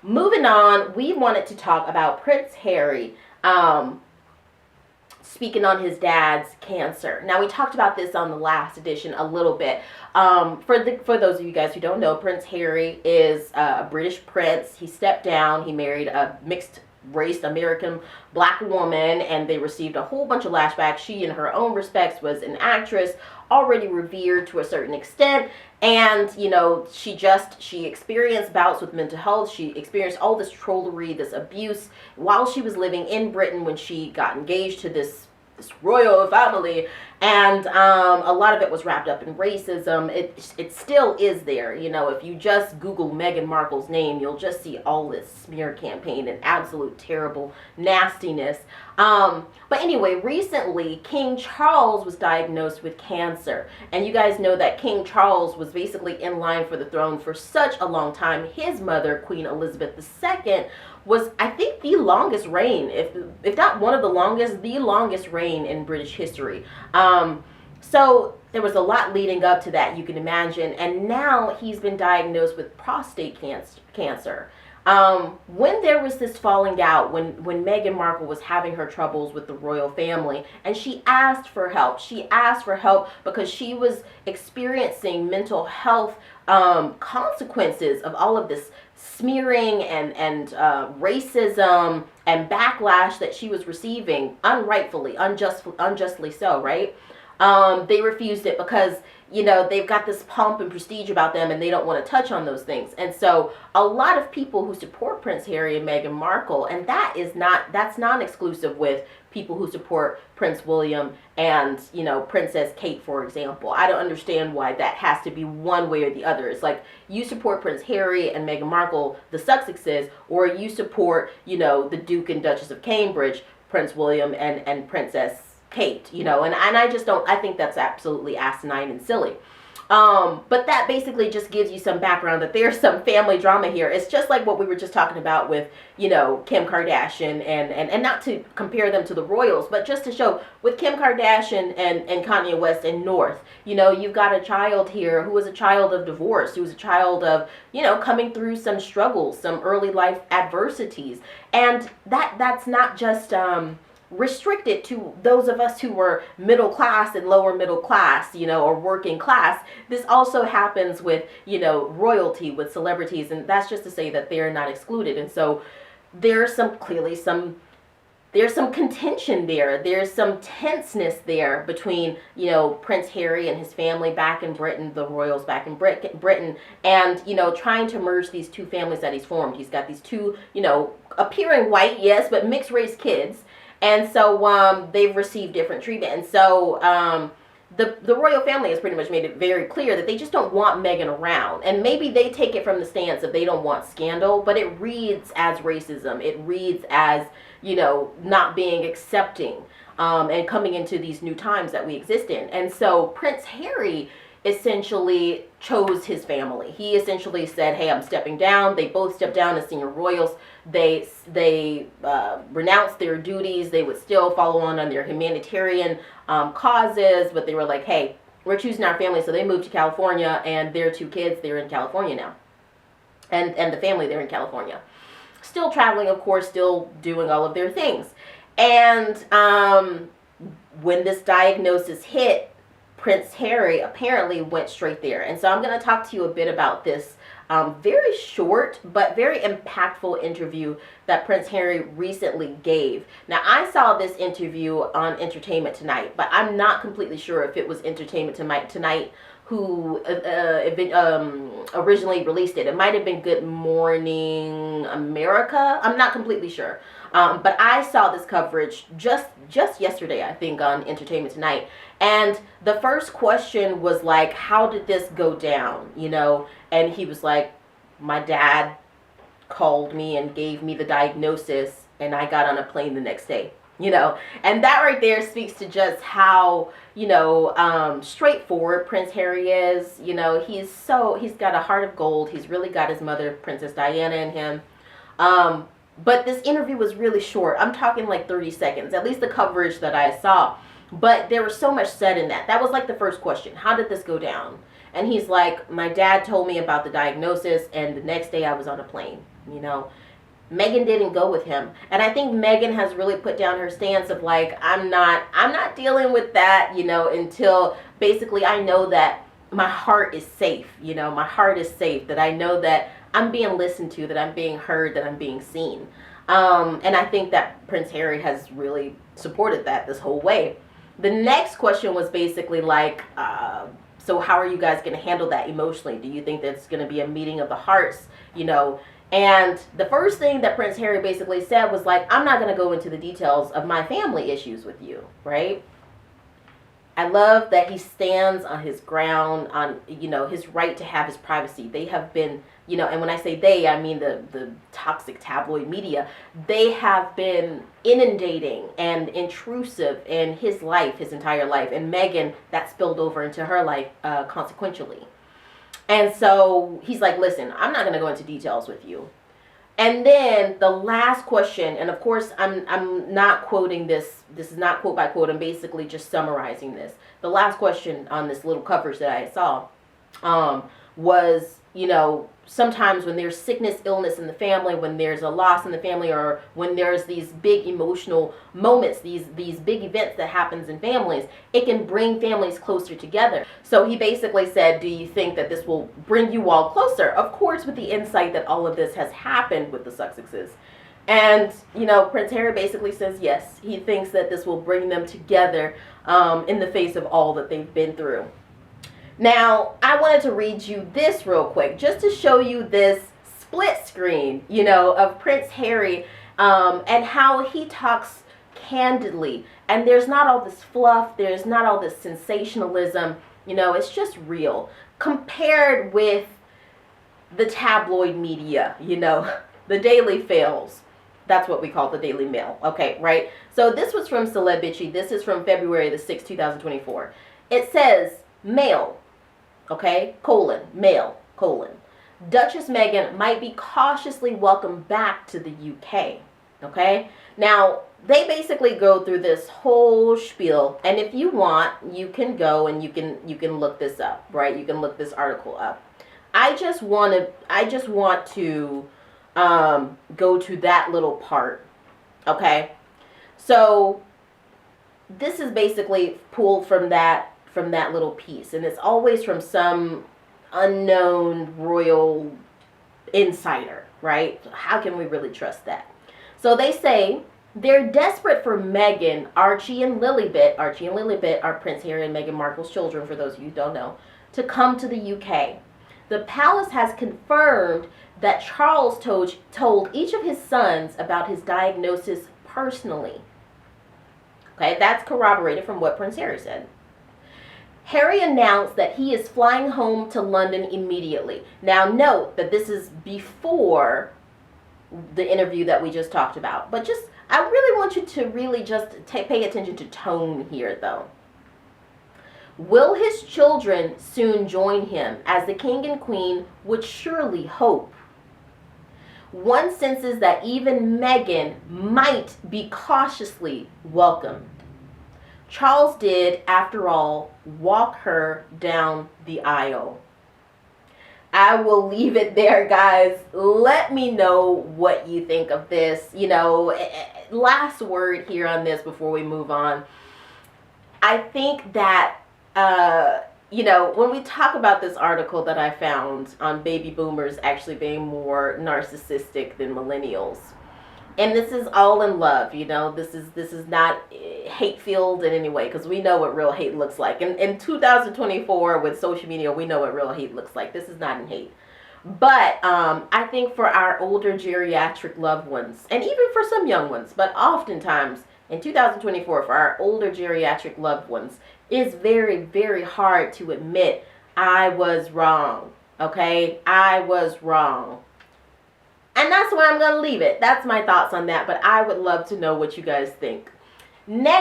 moving on, we wanted to talk about Prince Harry. Speaking on his dad's cancer. Now, we talked about this on the last edition a little bit. For those of you guys who don't know, Prince Harry is a British prince. He stepped down. He married a mixed race American black woman, and they received a whole bunch of lashbacks. She, in her own respects, was an actress, already revered to a certain extent, and she experienced bouts with mental health. She experienced all this trollery, this abuse while she was living in Britain when she got engaged to this royal family, and a lot of it was wrapped up in racism. It still is there. If you just Google Meghan Markle's name, you'll just see all this smear campaign and absolute terrible nastiness. But anyway, recently King Charles was diagnosed with cancer, and you guys know that King Charles was basically in line for the throne for such a long time. His mother, Queen Elizabeth II, was, I think, the longest reign, if not one of the longest, the longest reign in British history. So there was a lot leading up to that, you can imagine, and now he's been diagnosed with prostate cancer. When there was this falling out, when Meghan Markle was having her troubles with the royal family, and she asked for help. She asked for help because she was experiencing mental health consequences of all of this smearing and racism and backlash that she was receiving, unrightfully, unjustly so, right? They refused it because, they've got this pomp and prestige about them, and they don't want to touch on those things. And so a lot of people who support Prince Harry and Meghan Markle, and that's non-exclusive with people who support Prince William and, Princess Kate, for example. I don't understand why that has to be one way or the other. It's like you support Prince Harry and Meghan Markle, the Sussexes, or you support, the Duke and Duchess of Cambridge, Prince William and Princess Kate, and I just don't, I think that's absolutely asinine and silly. But that basically just gives you some background that there's some family drama here. It's just like what we were just talking about with, Kim Kardashian and not to compare them to the royals, but just to show with Kim Kardashian and Kanye West and North, you've got a child here who was a child of divorce, who was a child of, coming through some struggles, some early life adversities. And that's not just, restricted to those of us who were middle class and lower middle class, or working class. This also happens with, royalty, with celebrities, and that's just to say that they're not excluded. And so there's some contention there. There's some tenseness there between, Prince Harry and his family back in Britain, the royals back in Britain, and, trying to merge these two families that he's formed. He's got these two, appearing white, yes, but mixed race kids. And so they've received different treatment. And so the royal family has pretty much made it very clear that they just don't want Meghan around. And maybe they take it from the stance of they don't want scandal, but it reads as racism. It reads as, not being accepting and coming into these new times that we exist in. And so Prince Harry essentially chose his family. He essentially said, hey, I'm stepping down. They both stepped down as senior royals. They renounced their duties. They would still follow on their humanitarian causes, but they were like, hey, we're choosing our family. So they moved to California, and their two kids, they're in California now. And the family, they're in California. Still traveling, of course, still doing all of their things. And when this diagnosis hit, Prince Harry apparently went straight there. And so I'm going to talk to you a bit about this very short but very impactful interview that Prince Harry recently gave. Now, I saw this interview on Entertainment Tonight, but I'm not completely sure if it was Entertainment Tonight who originally released it. It might have been Good Morning America. I'm not completely sure. But I saw this coverage just yesterday, I think, on Entertainment Tonight. And the first question was like, how did this go down? And he was like, my dad called me and gave me the diagnosis, and I got on a plane the next day. And that right there speaks to just how, straightforward Prince Harry is. He's got a heart of gold. He's really got his mother, Princess Diana, in him. But this interview was really short. I'm talking like 30 seconds, at least the coverage that I saw. But there was so much said in that. That was like the first question. How did this go down? And he's like, my dad told me about the diagnosis, and the next day I was on a plane. you know. Meghan didn't go with him. And I think Meghan has really put down her stance of like, I'm not dealing with that, you know, until basically I know that my heart is safe, you know, my heart is safe, that I know that I'm being listened to, that I'm being heard, that I'm being seen. And I think that Prince Harry has really supported that this whole way. The next question was basically like, so how are you guys going to handle that emotionally? Do you think that's going to be a meeting of the hearts, you know? And the first thing that Prince Harry basically said was like, I'm not going to go into the details of my family issues with you, right? I love that he stands on his ground, on, you know, his right to have his privacy. They have been, you know, and when I say they, I mean the toxic tabloid media. They have been inundating and intrusive in his life, his entire life. And Meghan, that spilled over into her life consequentially. And so he's like, listen, I'm not going to go into details with you. And then the last question, and of course, I'm not quoting this. This is not quote by quote. I'm basically just summarizing this. The last question on this little coverage that I saw was, you know, sometimes when there's sickness, illness in the family, when there's a loss in the family, or when there's these big emotional moments, these big events that happens in families, it can bring families closer together. So he basically said, do you think that this will bring you all closer? Of course, with the insight that all of this has happened with the Sussexes. And, you know, Prince Harry basically says yes. He thinks that this will bring them together in the face of all that they've been through. Now, I wanted to read you this real quick, just to show you this split screen, you know, of Prince Harry and how he talks candidly. And there's not all this fluff, there's not all this sensationalism, you know, it's just real. Compared with the tabloid media, you know, the Daily Fails. That's what we call the Daily Mail. Okay, right? So this was from Celebrity. This is from February the 6th, 2024. It says, male. Okay, male, Duchess Meghan might be cautiously welcomed back to the UK. Okay, now they basically go through this whole spiel, and if you want, you can go and you can look this up, right? You can look this article up. I just want to go to that little part. Okay, so this is basically pulled from that little piece, and it's always from some unknown royal insider, right? How can we really trust that? So they say they're desperate for Meghan, Archie and Lilibet are Prince Harry and Meghan Markle's children, for those of you who don't know, to come to the UK. The palace has confirmed that Charles told each of his sons about his diagnosis personally. Okay, that's corroborated from what Prince Harry said. Harry announced that he is flying home to London immediately. Now note that this is before the interview that we just talked about. But I really want you to really just pay attention to tone here, though. Will his children soon join him, as the king and queen would surely hope? One senses that even Meghan might be cautiously welcomed. Charles did, after all, walk her down the aisle. I will leave it there, guys. Let me know what you think of this. You know, last word here on this before we move on. I think that, you know, when we talk about this article that I found on baby boomers actually being more narcissistic than millennials, and this is all in love, you know, this is not hate-filled in any way, because we know what real hate looks like. And in 2024, with social media, we know what real hate looks like. This is not in hate. But I think for our older geriatric loved ones, and even for some young ones, but oftentimes in 2024, for our older geriatric loved ones, it's very, very hard to admit, I was wrong, okay? I was wrong. And that's where I'm going to leave it. That's my thoughts on that, but I would love to know what you guys think. Next